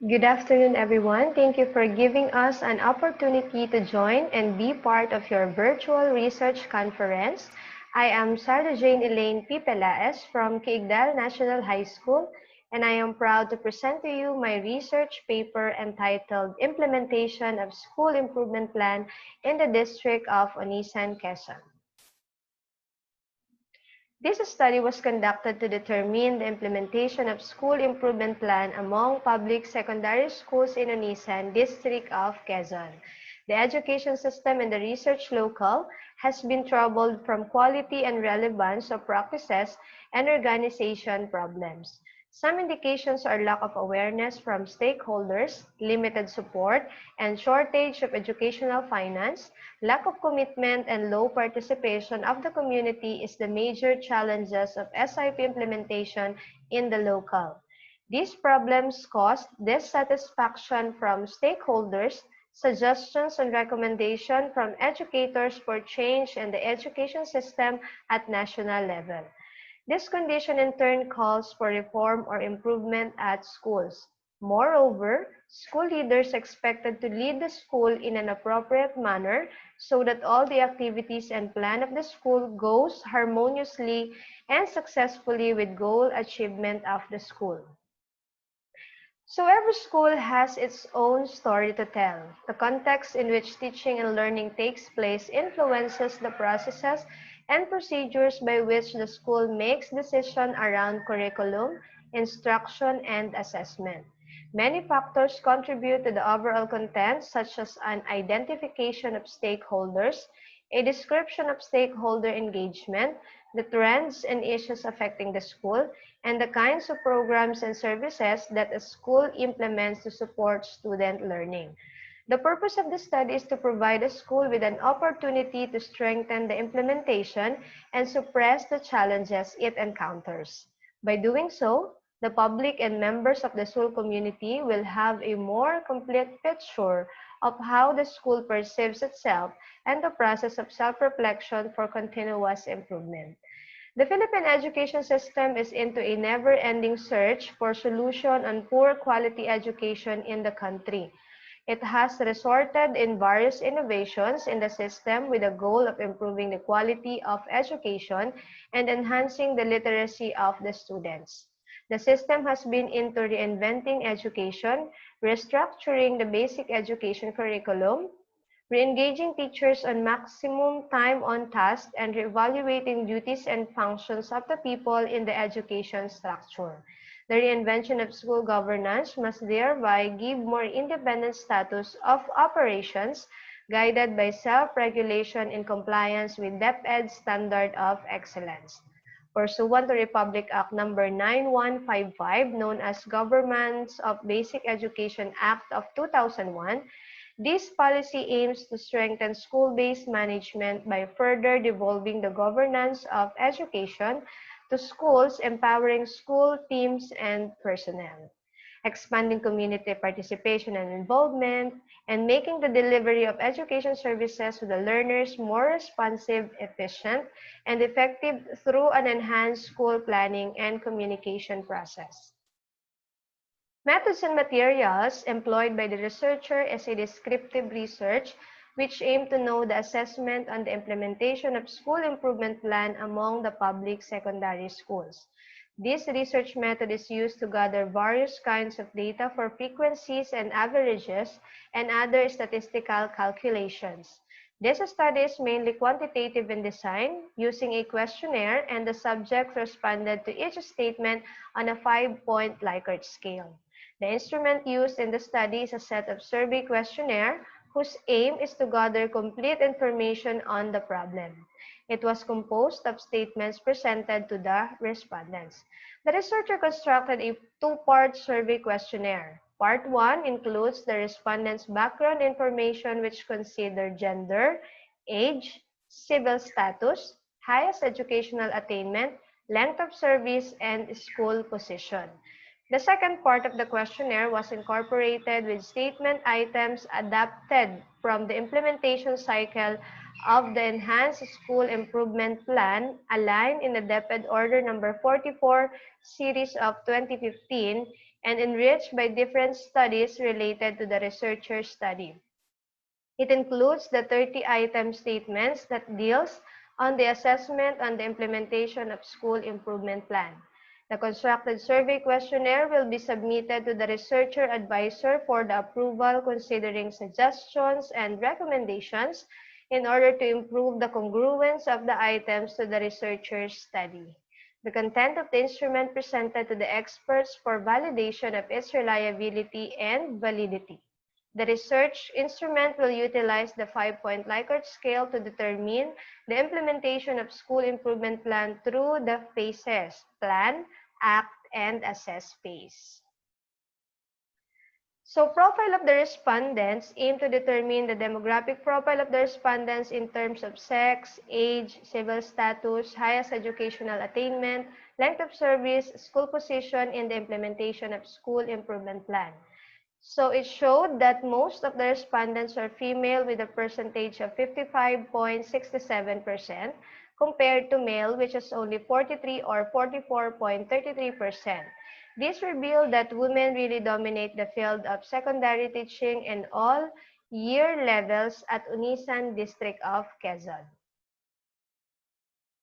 Good afternoon, everyone. Thank you for giving us an opportunity to join and be part of your virtual research conference. I am Sarah Jane Elaine P. Pelaez from Kiigdal National High School, and I am proud to present to you my research paper entitled Implementation of School Improvement Plan in the District of Unisan, Quezon. This study was conducted to determine the implementation of school improvement plan among public secondary schools in Unisan, District of Quezon. The education system in the research local has been troubled from quality and relevance of practices and organization problems. Some indications are lack of awareness from stakeholders, limited support, and shortage of educational finance. Lack of commitment and low participation of the community is the major challenges of SIP implementation in the local. These problems caused dissatisfaction from stakeholders, suggestions and recommendations from educators for change in the education system at national level. This condition in turn calls for reform or improvement at schools. Moreover, school leaders expected to lead the school in an appropriate manner so that all the activities and plan of the school goes harmoniously and successfully with goal achievement of the school. So every school has its own story to tell. The context in which teaching and learning takes place influences the processes and procedures by which the school makes decisions around curriculum, instruction, and assessment. Many factors contribute to the overall content, such as an identification of stakeholders, a description of stakeholder engagement, the trends and issues affecting the school, and the kinds of programs and services that a school implements to support student learning. The purpose of the study is to provide a school with an opportunity to strengthen the implementation and suppress the challenges it encounters. By doing so, the public and members of the school community will have a more complete picture of how the school perceives itself and the process of self-reflection for continuous improvement. The Philippine education system is into a never-ending search for solution on poor quality education in the country. It has resorted in various innovations in the system with the goal of improving the quality of education and enhancing the literacy of the students. The system has been into reinventing education, restructuring the basic education curriculum, re-engaging teachers on maximum time on task, and reevaluating duties and functions of the people in the education structure. The reinvention of school governance must thereby give more independent status of operations guided by self-regulation in compliance with DepEd's standard of excellence. Pursuant to Republic Act No. 9155, known as Governments of Basic Education Act of 2001, this policy aims to strengthen school-based management by further devolving the governance of education to schools, empowering school teams and personnel, expanding community participation and involvement, and making the delivery of education services to the learners more responsive, efficient, and effective through an enhanced school planning and communication process. Methods and materials employed by the researcher is a descriptive research which aim to know the assessment on the implementation of school improvement plan among the public secondary schools. This research method is used to gather various kinds of data for frequencies and averages and other statistical calculations. This study is mainly quantitative in design, using a questionnaire, and the subjects responded to each statement on a 5-point Likert scale. The instrument used in the study is a set of survey questionnaire whose aim is to gather complete information on the problem. It was composed of statements presented to the respondents. The researcher constructed a two-part survey questionnaire. Part 1 includes the respondents' background information which consider gender, age, civil status, highest educational attainment, length of service, and school position. The second part of the questionnaire was incorporated with statement items adapted from the implementation cycle of the Enhanced School Improvement Plan aligned in the DepEd Order Number 44 Series of 2015 and enriched by different studies related to the researcher's study. It includes the 30-item statements that deals on the assessment and the implementation of school improvement plan. The constructed survey questionnaire will be submitted to the researcher advisor for the approval, considering suggestions and recommendations in order to improve the congruence of the items to the researcher's study. The content of the instrument presented to the experts for validation of its reliability and validity. The research instrument will utilize the 5-point Likert scale to determine the implementation of school improvement plan through the phases: plan, act, and assess phase. So, profile of the respondents aim to determine the demographic profile of the respondents in terms of sex, age, civil status, highest educational attainment, length of service, school position in the implementation of school improvement plan. So it showed that most of the respondents are female with a percentage of 55.67% compared to male, which is only 43 or 44.33%. This revealed that women really dominate the field of secondary teaching in all year levels at Unisan District of Quezon.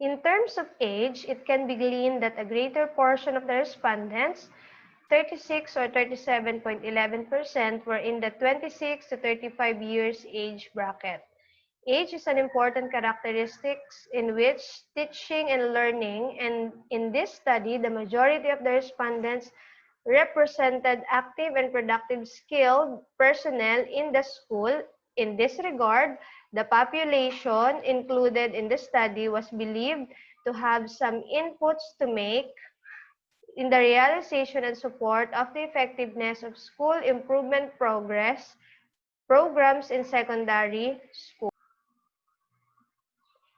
In terms of age, it can be gleaned that a greater portion of the respondents, 36 or 37.11%, were in the 26 to 35 years age bracket. Age is an important characteristic in which teaching and learning, and in this study, the majority of the respondents represented active and productive skilled personnel in the school. In this regard, the population included in the study was believed to have some inputs to make in the realization and support of the effectiveness of school improvement programs in secondary school.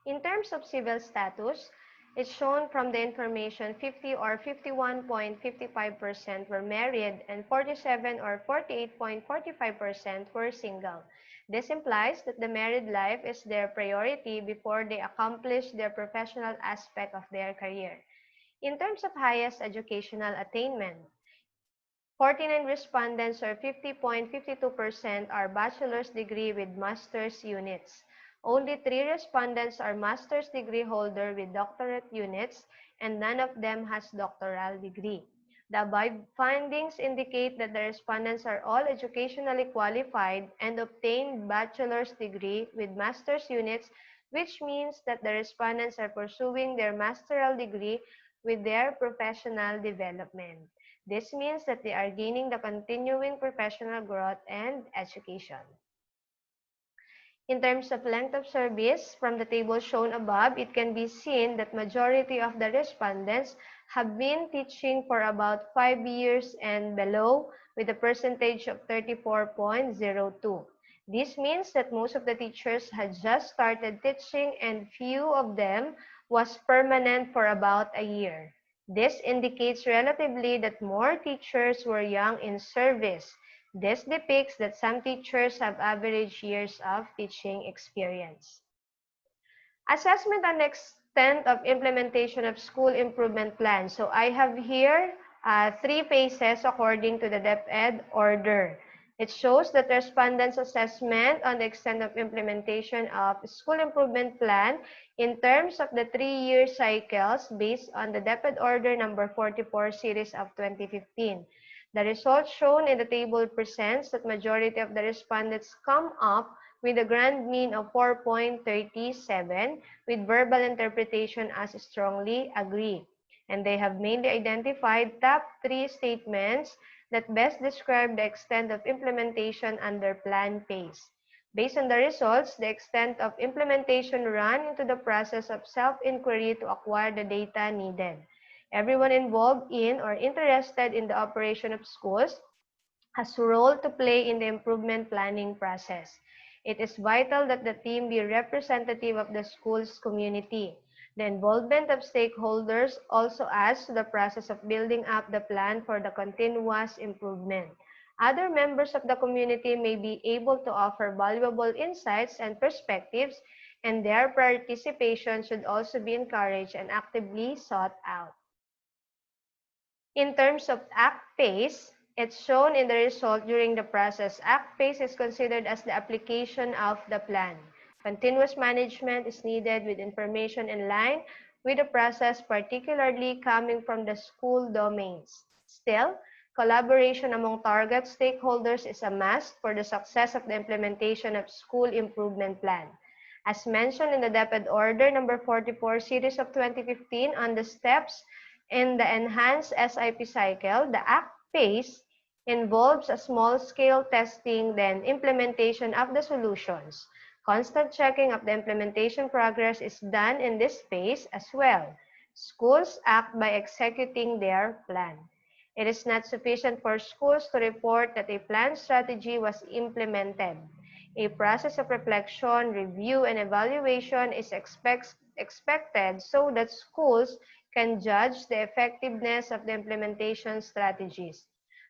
In terms of civil status, it's shown from the information 50 or 51.55% were married and 47 or 48.45% were single. This implies that the married life is their priority before they accomplish their professional aspect of their career. In terms of highest educational attainment, 49 respondents or 50.52% are bachelor's degree with master's units. Only 3 respondents are master's degree holder with doctorate units, and none of them has doctoral degree. The above findings indicate that the respondents are all educationally qualified and obtained bachelor's degree with master's units, which means that the respondents are pursuing their master's degree with their professional development. This means that they are gaining the continuing professional growth and education. In terms of length of service, from the table shown above, it can be seen that majority of the respondents have been teaching for about 5 years and below, with a percentage of 34.02. This means that most of the teachers had just started teaching and few of them was permanent for about a year. This indicates relatively that more teachers were young in service. This depicts that some teachers have average years of teaching experience. Assessment on extent of implementation of school improvement plan. So I have here 3 phases according to the DepEd order. It shows that respondents' assessment on the extent of implementation of school improvement plan in terms of the 3-year cycles based on the DepEd order number 44 series of 2015. The results shown in the table presents that majority of the respondents come up with a grand mean of 4.37, with verbal interpretation as strongly agree. And they have mainly identified top 3 statements that best describe the extent of implementation under plan phase. Based on the results, the extent of implementation ran into the process of self-inquiry to acquire the data needed. Everyone involved in or interested in the operation of schools has a role to play in the improvement planning process. It is vital that the team be representative of the school's community. The involvement of stakeholders also adds to the process of building up the plan for the continuous improvement. Other members of the community may be able to offer valuable insights and perspectives, and their participation should also be encouraged and actively sought out. In terms of act phase, It's shown in the result during the process. Act phase is considered as the application of the plan. Continuous management is needed with information in line with the process, particularly coming from the school domains. Still, collaboration among target stakeholders is a must for the success of the implementation of school improvement plan. As mentioned in the DepEd Order number 44 series of 2015 on the steps in the enhanced SIP cycle, the ACT phase involves a small-scale testing, then implementation of the solutions. Constant checking of the implementation progress is done in this phase as well. Schools act by executing their plan. It is not sufficient for schools to report that a planned strategy was implemented. A process of reflection, review, and evaluation is expected so that schools can judge the effectiveness of the implementation strategies.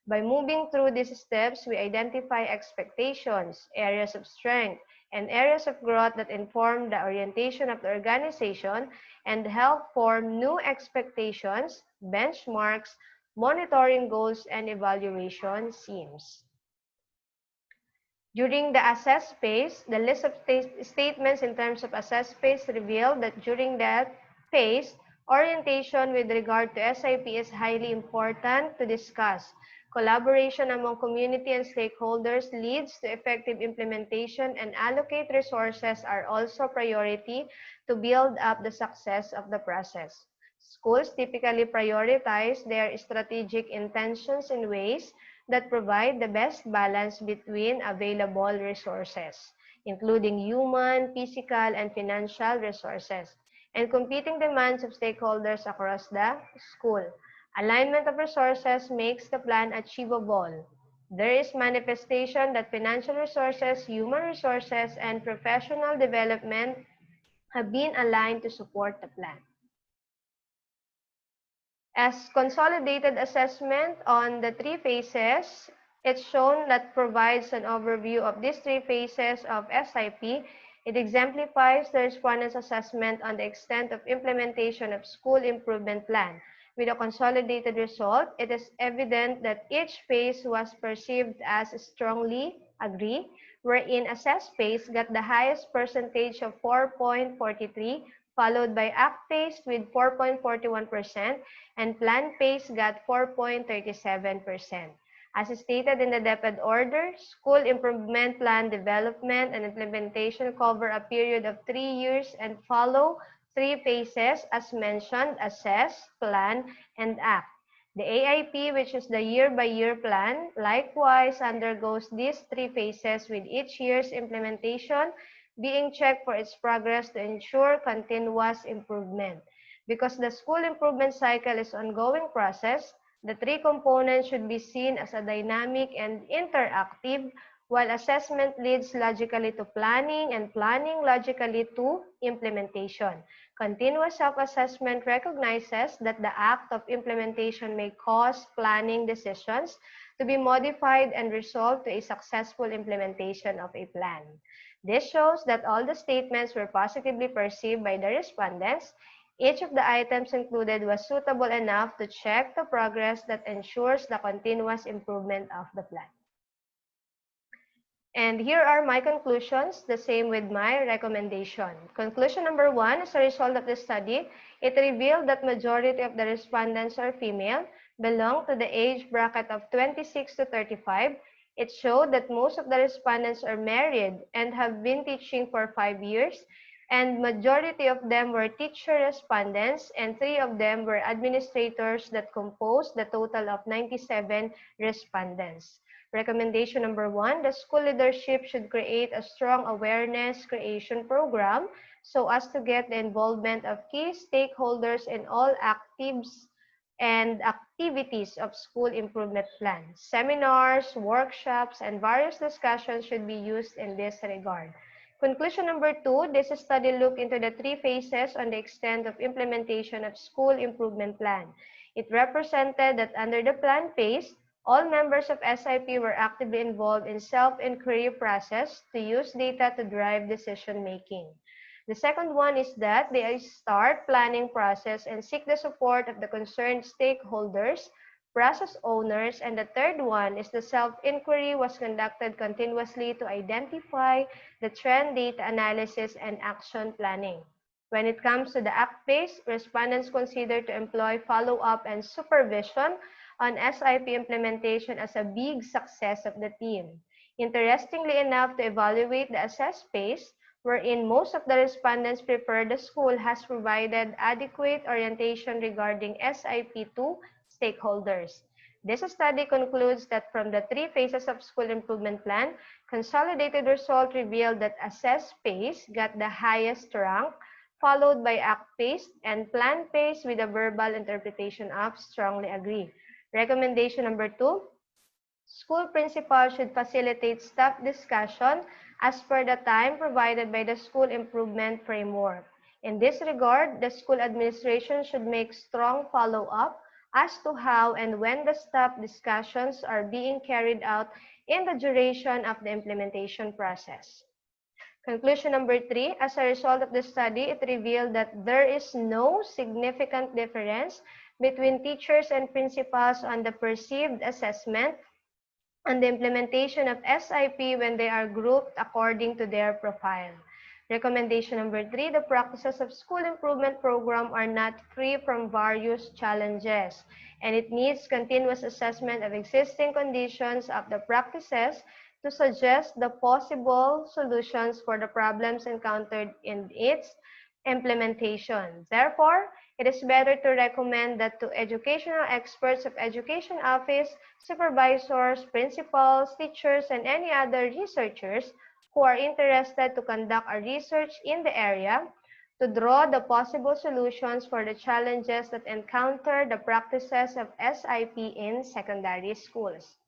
By moving through these steps, we identify expectations, areas of strength, and areas of growth that inform the orientation of the organization and help form new expectations, benchmarks, monitoring goals, and evaluation schemes. During the assess phase, the list of statements in terms of assess phase revealed that during that phase, orientation with regard to SIP is highly important to discuss. Collaboration among community and stakeholders leads to effective implementation, and allocate resources are also priority to build up the success of the process. Schools typically prioritize their strategic intentions in ways that provide the best balance between available resources, including human, physical, and financial resources, and competing demands of stakeholders across the school. Alignment of resources makes the plan achievable. There is manifestation that financial resources, human resources, and professional development have been aligned to support the plan. As consolidated assessment on the three phases, it's shown that provides an overview of these three phases of SIP. It exemplifies the respondent's assessment on the extent of implementation of school improvement plan. With a consolidated result, it is evident that each phase was perceived as strongly agree, wherein assess phase got the highest percentage of 4.43, followed by act phase with 4.41%, and plan phase got 4.37%. As stated in the DepEd order, school improvement plan development and implementation cover a period of 3 years and follow three phases as mentioned: assess, plan, and act. The AIP, which is the year-by-year plan, likewise undergoes these three phases, with each year's implementation being checked for its progress to ensure continuous improvement. Because the school improvement cycle is an ongoing process, the three components should be seen as a dynamic and interactive, while assessment leads logically to planning and planning logically to implementation. Continuous self-assessment recognizes that the act of implementation may cause planning decisions to be modified and result to a successful implementation of a plan. This shows that all the statements were positively perceived by the respondents. Each of the items included was suitable enough to check the progress that ensures the continuous improvement of the plan. And here are my conclusions, the same with my recommendation. Conclusion number 1, as a result of the study, it revealed that majority of the respondents are female, belong to the age bracket of 26 to 35. It showed that most of the respondents are married and have been teaching for 5 years, and majority of them were teacher respondents, and 3 of them were administrators that composed the total of 97 respondents. Recommendation number 1, the school leadership should create a strong awareness creation program so as to get the involvement of key stakeholders in all actives and activities of school improvement plan. Seminars, workshops, and various discussions should be used in this regard. Conclusion number 2, this study looked into the three phases on the extent of implementation of school improvement plan. It represented that under the plan phase, all members of SIP were actively involved in self-inquiry process to use data to drive decision-making. The second one is that they start planning process and seek the support of the concerned stakeholders process owners, and the third one is the self-inquiry was conducted continuously to identify the trend, data analysis, and action planning. When it comes to the act-based, respondents consider to employ follow-up and supervision on SIP implementation as a big success of the team. Interestingly enough, to evaluate the assessed pace, wherein most of the respondents prefer the school has provided adequate orientation regarding SIP to stakeholders. This study concludes that from the three phases of school improvement plan, consolidated result revealed that assessed pace got the highest rank, followed by act pace and plan pace with a verbal interpretation of strongly agree. Recommendation number 2, school principal should facilitate staff discussion as per the time provided by the school improvement framework. In this regard, the school administration should make strong follow-up as to how and when the staff discussions are being carried out in the duration of the implementation process. Conclusion number 3, as a result of the study, it revealed that there is no significant difference between teachers and principals on the perceived assessment and the implementation of SIP when they are grouped according to their profile. Recommendation number 3, the practices of school improvement program are not free from various challenges, and it needs continuous assessment of existing conditions of the practices to suggest the possible solutions for the problems encountered in its implementation. Therefore, it is better to recommend that to educational experts of education office, supervisors, principals, teachers, and any other researchers who are interested to conduct a research in the area to draw the possible solutions for the challenges that encounter the practices of SIP in secondary schools.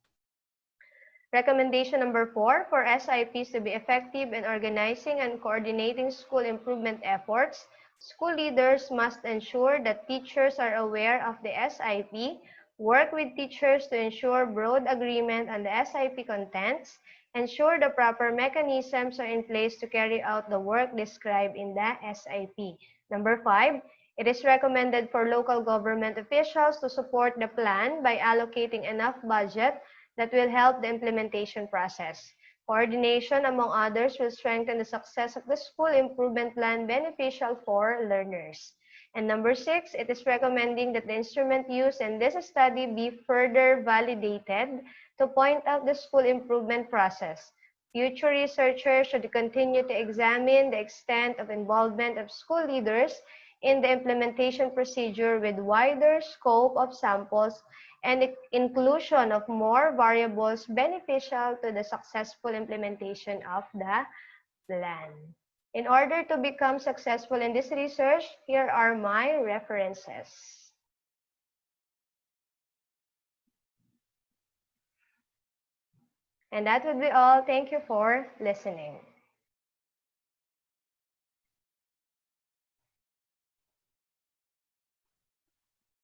Recommendation number 4, for SIPs to be effective in organizing and coordinating school improvement efforts, school leaders must ensure that teachers are aware of the SIP, work with teachers to ensure broad agreement on the SIP contents, ensure the proper mechanisms are in place to carry out the work described in the SIP. Number 5, it is recommended for local government officials to support the plan by allocating enough budget that will help the implementation process. Coordination, among others, will strengthen the success of the school improvement plan beneficial for learners. And number 6, it is recommending that the instrument used in this study be further validated to point out the school improvement process. Future researchers should continue to examine the extent of involvement of school leaders in the implementation procedure with wider scope of samples and the inclusion of more variables beneficial to the successful implementation of the plan. In order to become successful in this research, here are my references. And that would be all. Thank you for listening.